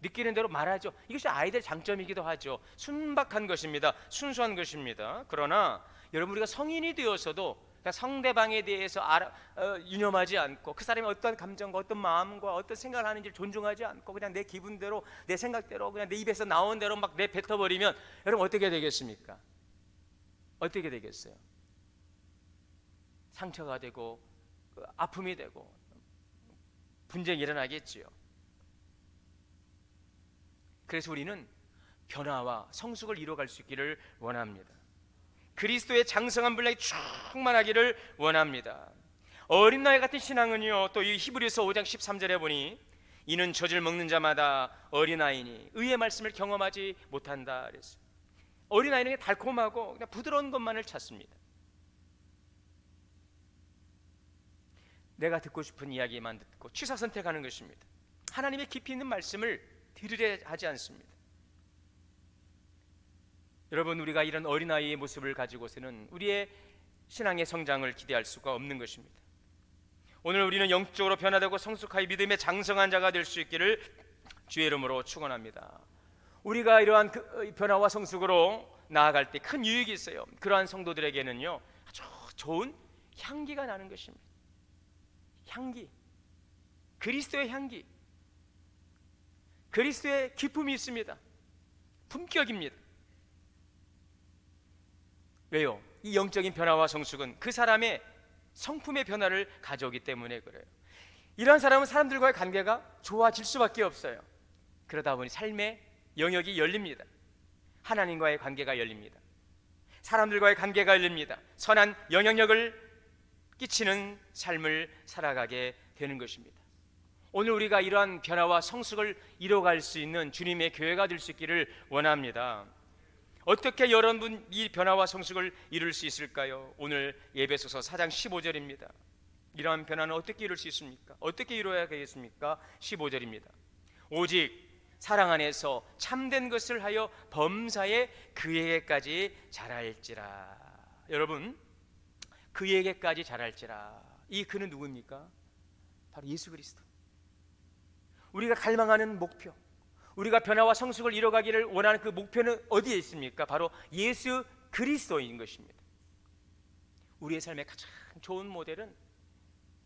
느끼는 대로 말하죠. 이것이 아이들의 장점이기도 하죠. 순박한 것입니다. 순수한 것입니다. 그러나 여러분, 우리가 성인이 되어서도 상대방에 대해서 유념하지 않고 그 사람이 어떤 감정과 어떤 마음과 어떤 생각을 하는지를 존중하지 않고 그냥 내 기분대로, 내 생각대로, 그냥 내 입에서 나온 대로 막 내뱉어버리면 여러분 어떻게 되겠습니까? 어떻게 되겠어요? 상처가 되고 아픔이 되고 분쟁이 일어나겠지요. 그래서 우리는 변화와 성숙을 이루어갈 수 있기를 원합니다. 그리스도의 장성한 분량이 충만하기를 원합니다. 어린아이 같은 신앙은요, 또 이 히브리서 5장 13절에 보니 이는 젖을 먹는 자마다 어린아이니 의의 말씀을 경험하지 못한다 그랬어요. 어린아이는 달콤하고 그냥 부드러운 것만을 찾습니다. 내가 듣고 싶은 이야기만 듣고 취사 선택하는 것입니다. 하나님의 깊이 있는 말씀을 들으려 하지 않습니다. 여러분, 우리가 이런 어린아이의 모습을 가지고서는 우리의 신앙의 성장을 기대할 수가 없는 것입니다. 오늘 우리는 영적으로 변화되고 성숙하여 믿음의 장성한 자가 될 수 있기를 주의 이름으로 축원합니다. 우리가 이러한 변화와 성숙으로 나아갈 때 큰 유익이 있어요. 그러한 성도들에게는요, 아주 좋은 향기가 나는 것입니다. 향기, 그리스도의 향기, 그리스도의 기쁨이 있습니다. 품격입니다. 왜요? 이 영적인 변화와 성숙은 그 사람의 성품의 변화를 가져오기 때문에 그래요. 이러한 사람은 사람들과의 관계가 좋아질 수밖에 없어요. 그러다 보니 삶의 영역이 열립니다. 하나님과의 관계가 열립니다. 사람들과의 관계가 열립니다. 선한 영향력을 끼치는 삶을 살아가게 되는 것입니다. 오늘 우리가 이러한 변화와 성숙을 이뤄갈 수 있는 주님의 교회가 될 수 있기를 원합니다. 어떻게 여러분 이 변화와 성숙을 이룰 수 있을까요? 오늘 예배소서 4장 15절입니다. 이러한 변화는 어떻게 이룰 수 있습니까? 어떻게 이루어야 되겠습니까? 15절입니다. 오직 사랑 안에서 참된 것을 하여 범사에 그에게까지 자랄지라. 여러분, 그에게까지 자랄지라. 이 그는 누구입니까? 바로 예수 그리스도. 우리가 갈망하는 목표, 우리가 변화와 성숙을 이뤄가기를 원하는 그 목표는 어디에 있습니까? 바로 예수 그리스도인 것입니다. 우리의 삶의 가장 좋은 모델은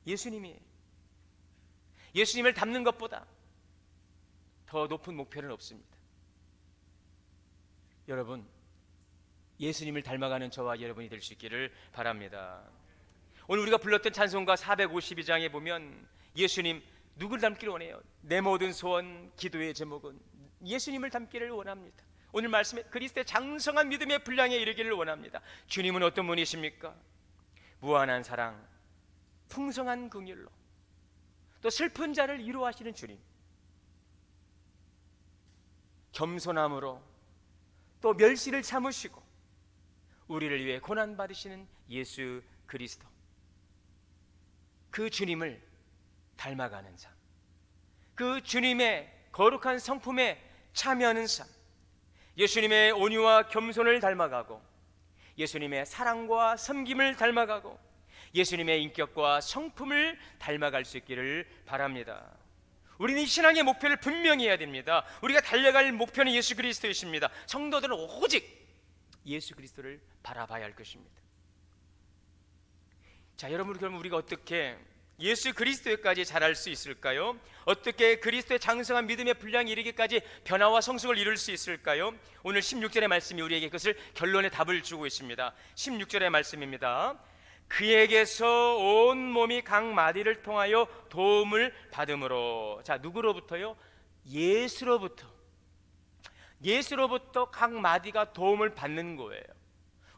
예수님이에요. 예수님을 닮는 것보다 더 높은 목표는 없습니다. 여러분, 예수님을 닮아가는 저와 여러분이 될 수 있기를 바랍니다. 오늘 우리가 불렀던 찬송가 452장에 보면 예수님 누구를 닮기를 원해요? 내 모든 소원, 기도의 제목은 예수님을 닮기를 원합니다. 오늘 말씀에 그리스도의 장성한 믿음의 분량에 이르기를 원합니다. 주님은 어떤 분이십니까? 무한한 사랑, 풍성한 긍휼로 또 슬픈 자를 위로하시는 주님, 겸손함으로 또 멸시를 참으시고 우리를 위해 고난 받으시는 예수 그리스도, 그 주님을 닮아가는 삶, 그 주님의 거룩한 성품에 참여하는 삶, 예수님의 온유와 겸손을 닮아가고 예수님의 사랑과 섬김을 닮아가고 예수님의 인격과 성품을 닮아갈 수 있기를 바랍니다. 우리는 신앙의 목표를 분명히 해야 됩니다. 우리가 달려갈 목표는 예수 그리스도이십니다. 성도들은 오직 예수 그리스도를 바라봐야 할 것입니다. 자, 여러분, 그럼 우리가 어떻게 예수 그리스도에까지 자랄 수 있을까요? 어떻게 그리스도의 장성한 믿음의 분량에 이르기까지 변화와 성숙을 이룰 수 있을까요? 오늘 16절의 말씀이 우리에게 그것을 결론의 답을 주고 있습니다. 16절의 말씀입니다. 그에게서 온 몸이 각 마디를 통하여 도움을 받음으로. 자, 누구로부터요? 예수로부터 각 마디가 도움을 받는 거예요.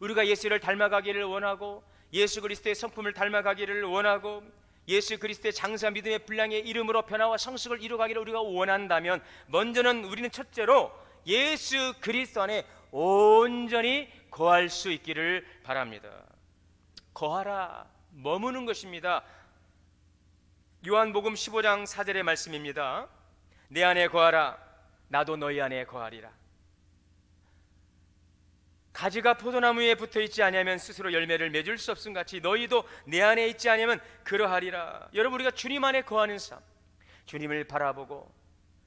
우리가 예수를 닮아가기를 원하고 예수 그리스도의 성품을 닮아가기를 원하고 예수 그리스도의 장성한 믿음의 분량의 이름으로 변화와 성숙을 이루가기를 우리가 원한다면 먼저는 우리는 첫째로 예수 그리스도 안에 온전히 거할 수 있기를 바랍니다. 거하라, 머무는 것입니다. 요한복음 15장 4절의 말씀입니다. 내 안에 거하라, 나도 너희 안에 거하리라. 가지가 포도나무에 붙어있지 아니하면 스스로 열매를 맺을 수 없음 같이 너희도 내 안에 있지 아니하면 그러하리라. 여러분, 우리가 주님 안에 거하는 삶, 주님을 바라보고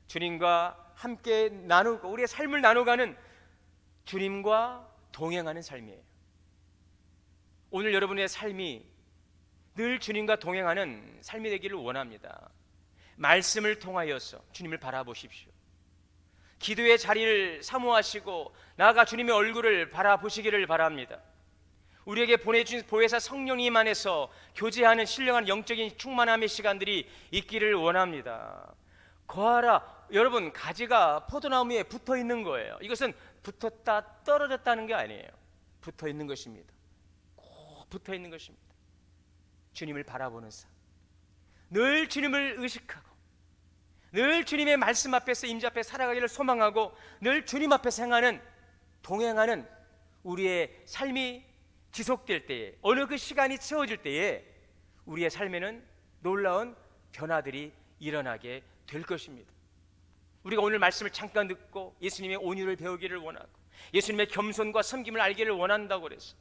주님과 함께 나누고 우리의 삶을 나눠가는, 주님과 동행하는 삶이에요. 오늘 여러분의 삶이 늘 주님과 동행하는 삶이 되기를 원합니다. 말씀을 통하여서 주님을 바라보십시오. 기도의 자리를 사모하시고 나아가 주님의 얼굴을 바라보시기를 바랍니다. 우리에게 보내주신 보혜사 성령님 안에서 교제하는 신령한 영적인 충만함의 시간들이 있기를 원합니다. 거하라, 여러분, 가지가 포도나무에 붙어 있는 거예요. 이것은 붙었다 떨어졌다는 게 아니에요. 붙어 있는 것입니다. 꼭 붙어 있는 것입니다. 주님을 바라보는 삶, 늘 주님을 의식하고 늘 주님의 말씀 앞에서 임재 앞에 살아가기를 소망하고 늘 주님 앞에서 행하는, 동행하는 우리의 삶이 지속될 때에, 어느 그 시간이 채워질 때에 우리의 삶에는 놀라운 변화들이 일어나게 될 것입니다. 우리가 오늘 말씀을 잠깐 듣고 예수님의 온유를 배우기를 원하고 예수님의 겸손과 섬김을 알기를 원한다고 그랬어요.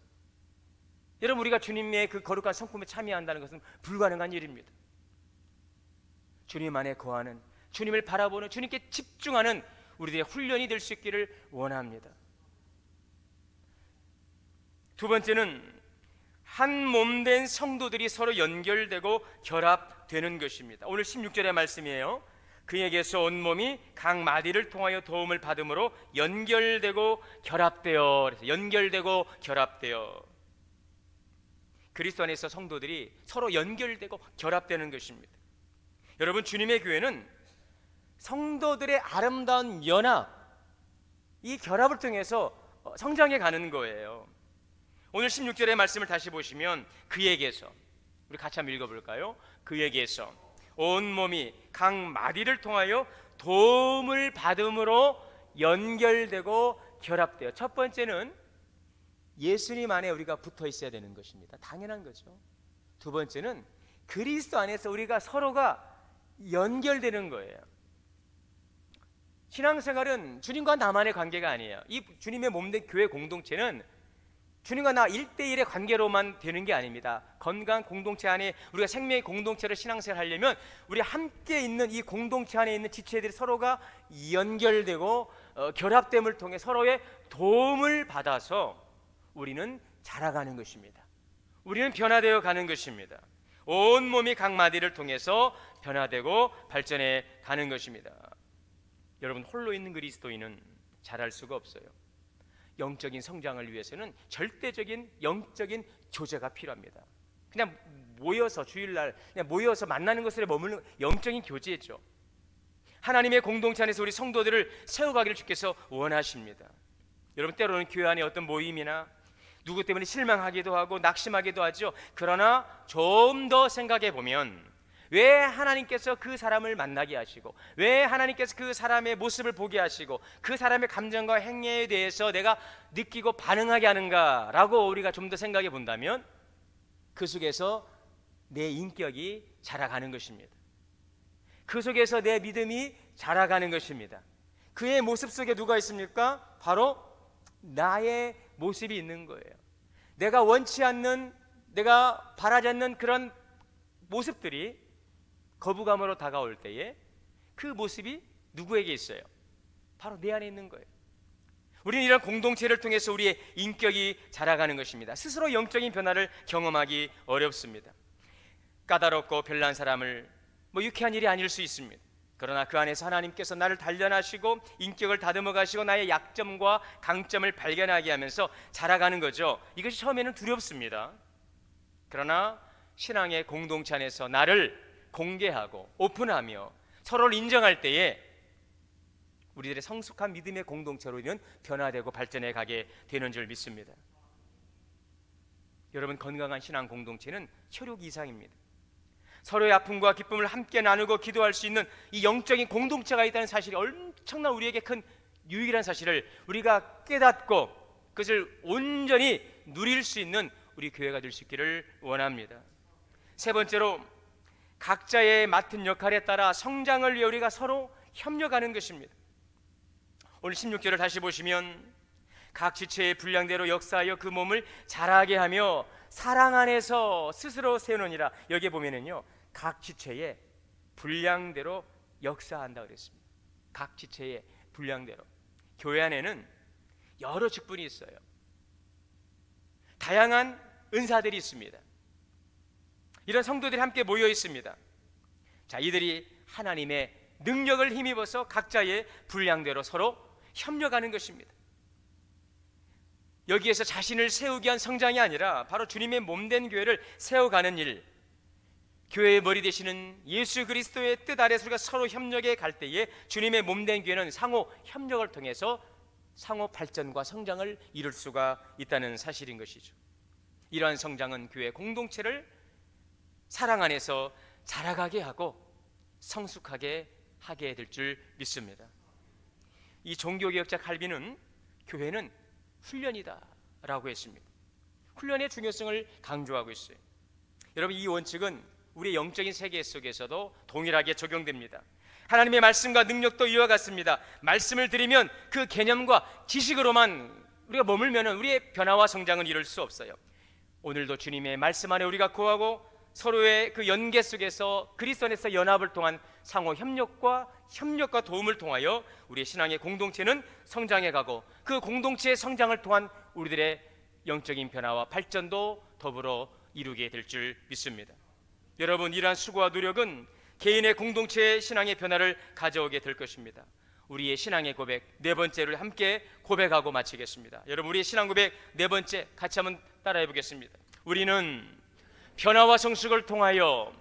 여러분, 우리가 주님의 그 거룩한 성품에 참여한다는 것은 불가능한 일입니다. 주님 안에 거하는, 주님을 바라보는, 주님께 집중하는 우리들의 훈련이 될 수 있기를 원합니다. 두 번째는 한 몸 된 성도들이 서로 연결되고 결합되는 것입니다. 오늘 16절의 말씀이에요. 그에게서 온 몸이 각 마디를 통하여 도움을 받음으로 연결되고 결합되어. 그래서 연결되고 결합되어. 그리스도 안에서 성도들이 서로 연결되고 결합되는 것입니다. 여러분, 주님의 교회는 성도들의 아름다운 연합, 이 결합을 통해서 성장해 가는 거예요. 오늘 16절의 말씀을 다시 보시면 그에게서, 우리 같이 한번 읽어볼까요? 그에게서 온 몸이 각 마디를 통하여 도움을 받음으로 연결되고 결합돼요. 첫 번째는 예수님 안에 우리가 붙어 있어야 되는 것입니다. 당연한 거죠. 두 번째는 그리스도 안에서 우리가 서로가 연결되는 거예요. 신앙생활은 주님과 나만의 관계가 아니에요. 이 주님의 몸된 교회 공동체는 주님과 나 1대1의 관계로만 되는 게 아닙니다. 건강한 공동체 안에 우리가 생명의 공동체를 신앙생활 하려면 우리 함께 있는 이 공동체 안에 있는 지체들이 서로가 연결되고 결합됨을 통해 서로의 도움을 받아서 우리는 자라가는 것입니다. 우리는 변화되어 가는 것입니다. 온몸이 각 마디를 통해서 변화되고 발전해 가는 것입니다. 여러분, 홀로 있는 그리스도인은 자랄 수가 없어요. 영적인 성장을 위해서는 절대적인 영적인 교제가 필요합니다. 그냥 모여서 주일날 그냥 모여서 만나는 것에 머무는 영적인 교제죠. 하나님의 공동체 안에서 우리 성도들을 세워가기를 주께서 원하십니다. 여러분, 때로는 교회 안에 어떤 모임이나 누구 때문에 실망하기도 하고 낙심하기도 하죠. 그러나 좀 더 생각해 보면 왜 하나님께서 그 사람을 만나게 하시고 왜 하나님께서 그 사람의 모습을 보게 하시고 그 사람의 감정과 행위에 대해서 내가 느끼고 반응하게 하는가라고 우리가 좀 더 생각해 본다면 그 속에서 내 인격이 자라가는 것입니다. 그 속에서 내 믿음이 자라가는 것입니다. 그의 모습 속에 누가 있습니까? 바로 나의 모습이 있는 거예요. 내가 원치 않는, 내가 바라지 않는 그런 모습들이 거부감으로 다가올 때에 그 모습이 누구에게 있어요? 바로 내 안에 있는 거예요. 우리는 이런 공동체를 통해서 우리의 인격이 자라가는 것입니다. 스스로 영적인 변화를 경험하기 어렵습니다. 까다롭고 별난 사람을 유쾌한 일이 아닐 수 있습니다. 그러나 그 안에서 하나님께서 나를 단련하시고 인격을 다듬어 가시고 나의 약점과 강점을 발견하게 하면서 자라가는 거죠. 이것이 처음에는 두렵습니다. 그러나 신앙의 공동체 안에서 나를 공개하고 오픈하며 서로를 인정할 때에 우리들의 성숙한 믿음의 공동체로는 변화되고 발전해 가게 되는 줄 믿습니다. 여러분, 건강한 신앙 공동체는 혈육 이상입니다. 서로의 아픔과 기쁨을 함께 나누고 기도할 수 있는 이 영적인 공동체가 있다는 사실이 엄청난 우리에게 큰 유익이라는 사실을 우리가 깨닫고 그것을 온전히 누릴 수 있는 우리 교회가 될 수 있기를 원합니다. 세 번째로, 각자의 맡은 역할에 따라 성장을 위해 우리가 서로 협력하는 것입니다. 오늘 16절을 다시 보시면 각 지체의 분량대로 역사하여 그 몸을 자라게 하며 사랑 안에서 스스로 세우느니라. 여기에 보면은요, 각 지체의 분량대로 역사한다 그랬습니다. 각 지체의 분량대로. 교회 안에는 여러 직분이 있어요. 다양한 은사들이 있습니다. 이런 성도들이 함께 모여 있습니다. 자, 이들이 하나님의 능력을 힘입어서 각자의 분량대로 서로 협력하는 것입니다. 여기에서 자신을 세우기 위한 성장이 아니라 바로 주님의 몸된 교회를 세워가는 일, 교회의 머리 되시는 예수 그리스도의 뜻 아래서 우리가 서로 협력해 갈 때에 주님의 몸된 교회는 상호 협력을 통해서 상호 발전과 성장을 이룰 수가 있다는 사실인 것이죠. 이러한 성장은 교회 공동체를 사랑 안에서 자라가게 하고 성숙하게 하게 될 줄 믿습니다. 이 종교개혁자 칼빈은 교회는 훈련이다 라고 했습니다. 훈련의 중요성을 강조하고 있어요. 여러분, 이 원칙은 우리의 영적인 세계 속에서도 동일하게 적용됩니다. 하나님의 말씀과 능력도 이와 같습니다. 말씀을 들으면 그 개념과 지식으로만 우리가 머물면 우리의 변화와 성장은 이룰 수 없어요. 오늘도 주님의 말씀 안에 우리가 거하고 서로의 그 연계 속에서 그리스도 안에서 연합을 통한 상호 협력과 도움을 통하여 우리의 신앙의 공동체는 성장해가고 그 공동체의 성장을 통한 우리들의 영적인 변화와 발전도 더불어 이루게 될 줄 믿습니다. 여러분, 이러한 수고와 노력은 개인의 공동체의 신앙의 변화를 가져오게 될 것입니다. 우리의 신앙의 고백 네 번째를 함께 고백하고 마치겠습니다. 여러분, 우리의 신앙 고백 네 번째 같이 한번 따라해 보겠습니다. 우리는 변화와 성숙을 통하여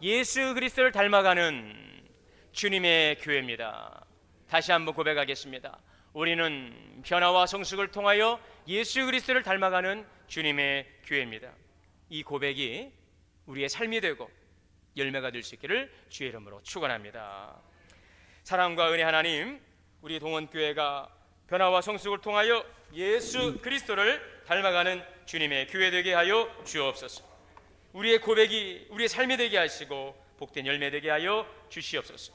예수 그리스도를 닮아가는 주님의 교회입니다. 다시 한번 고백하겠습니다. 우리는 변화와 성숙을 통하여 예수 그리스도를 닮아가는 주님의 교회입니다. 이 고백이 우리의 삶이 되고 열매가 될 수 있기를 주의 이름으로 축원합니다. 사랑과 은혜 하나님, 우리 동원교회가 변화와 성숙을 통하여 예수 그리스도를 닮아가는 주님의 교회 되게 하여 주옵소서. 우리의 고백이 우리의 삶이 되게 하시고 복된 열매 되게 하여 주시옵소서.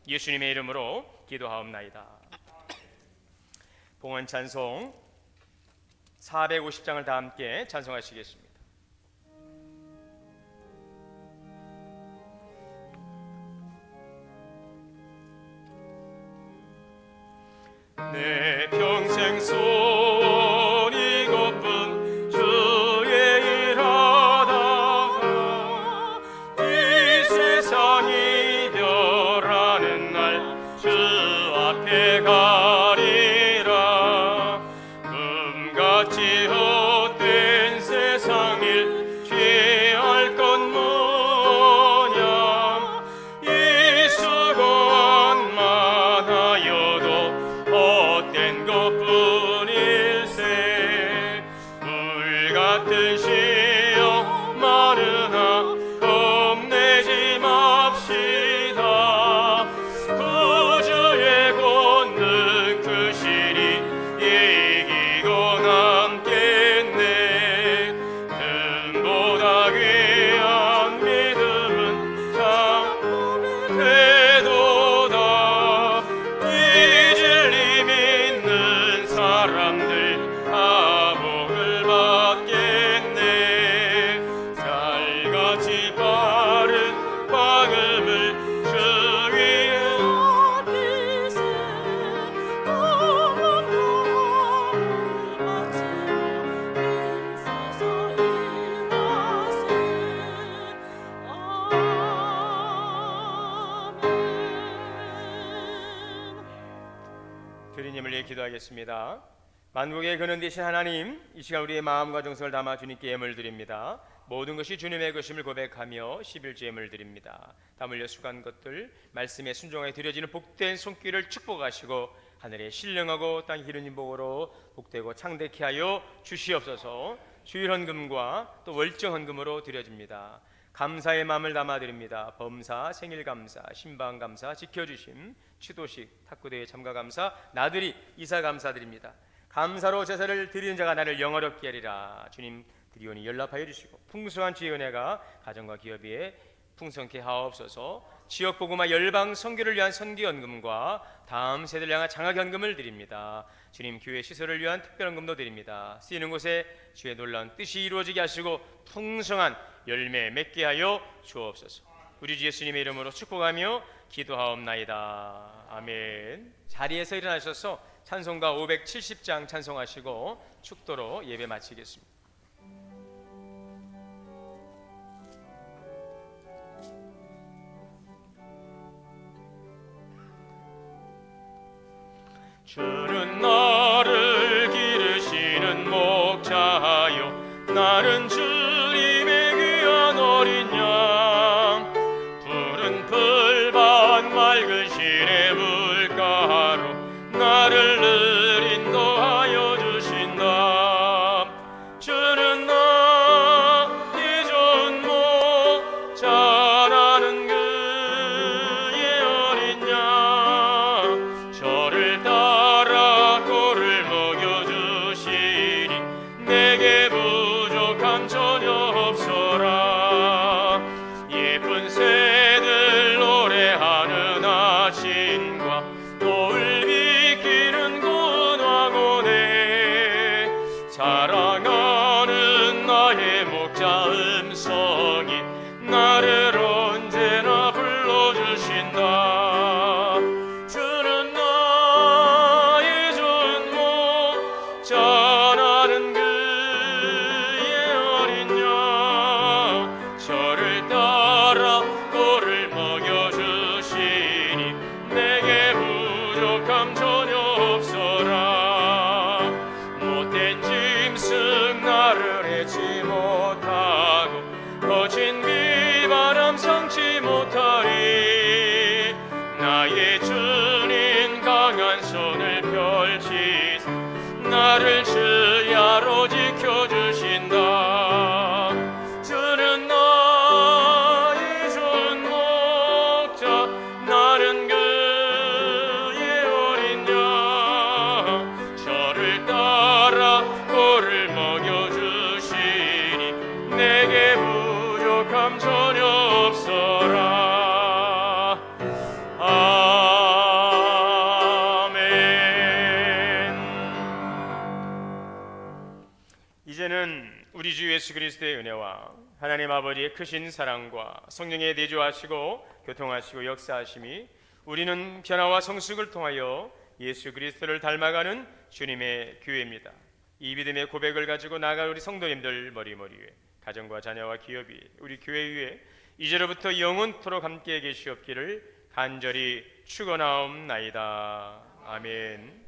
예수님의 이름으로 기도하옵나이다. 봉헌 찬송 450장을 다 함께 찬송하시겠습니다. 내 평생 소원 이것뿐 주의 일하다가 이 세상 이별하는 날 주 앞에 가리라. 금같이 헛된 세상 일 취할 것 뭐냐. 이 수고만 하여도 헛된 것뿐일세. 물 같은 시험 많으나 겁내지 맙시다. 구주의 권능 크시니 이기고 남겠네. 금보다 귀한 믿음은 참 되도다. 이 진리 믿는 사람들 다 복을 받겠네. 살같이 바른 방음을 주 위에 어디서 어머머 마치고 인사서 일하세. 아멘. 주님을 위해 기도하겠습니다. 만국의 근원 되신 하나님, 이 시간 우리의 마음과 정성을 담아 주님께 예물 드립니다. 모든 것이 주님의 것임을 고백하며 11주 예물 드립니다. 땀 흘려 수고한 것들 말씀에 순종하여 드려지는 복된 손길을 축복하시고 하늘에 신령하고 땅 기르는 복으로 복되고 창대케 하여 주시옵소서. 주일 헌금과 또 월정 헌금으로 드려집니다. 감사의 마음을 담아 드립니다. 범사, 생일 감사, 신방 감사, 지켜주심, 취도식, 탁구대회 참가 감사, 나들이 이사 감사드립니다. 감사로 제사를 드리는 자가 나를 영어롭게 하리라. 주님 드리오니 연락하여 주시고 풍성한 주의 은혜가 가정과 기업에 풍성케 하옵소서. 지역 복음화 열방 선교를 위한 선교연금과 다음 세대를 향한 장학연금을 드립니다. 주님 교회 시설을 위한 특별연금도 드립니다. 쓰이는 곳에 주의 놀라운 뜻이 이루어지게 하시고 풍성한 열매 맺게 하여 주옵소서. 우리 주 예수님의 이름으로 축복하며 기도하옵나이다. 아멘. 자리에서 일어나셔서 찬송가 570장 찬송하시고 축도로 예배 마치겠습니다. 주는 나를 기르시는 목자요, 나는 주님의 귀한 어린 양. 푸른 풀밭 맑은 시내 물가로 나를 늘 인도하여 주신다. 주는 나의 좋은 목자라는 그의 어린 양. 저를 따라 꼴을 먹여주시니 내게 부족함 전혀 없어라. 예쁜 새들 노래하는 아침과 노을 비키는 고운 황혼에 사랑하는 나의 목자 음성이 나를 언제나 불러주신다. 주는 나의 좋은 목자라는 그의 어린 양. 저를 따라 꼴을 먹여주시니 내게 부족함 전혀 없어라. 못된 짐승 나를 해치 못하고 거친 비바람 이제는 우리 주 예수 그리스도의 은혜와 하나님 아버지의 크신 사랑과 성령의 내주하시고 교통하시고 역사하심이 우리는 변화와 성숙을 통하여 예수 그리스도를 닮아가는 주님의 교회입니다. 이 믿음의 고백을 가지고 나아갈 우리 성도님들 머리머리 위에 가정과 자녀와 기업이 우리 교회 위에 이제로부터 영원토록 함께 계시옵기를 간절히 축원하옵나이다. 아멘.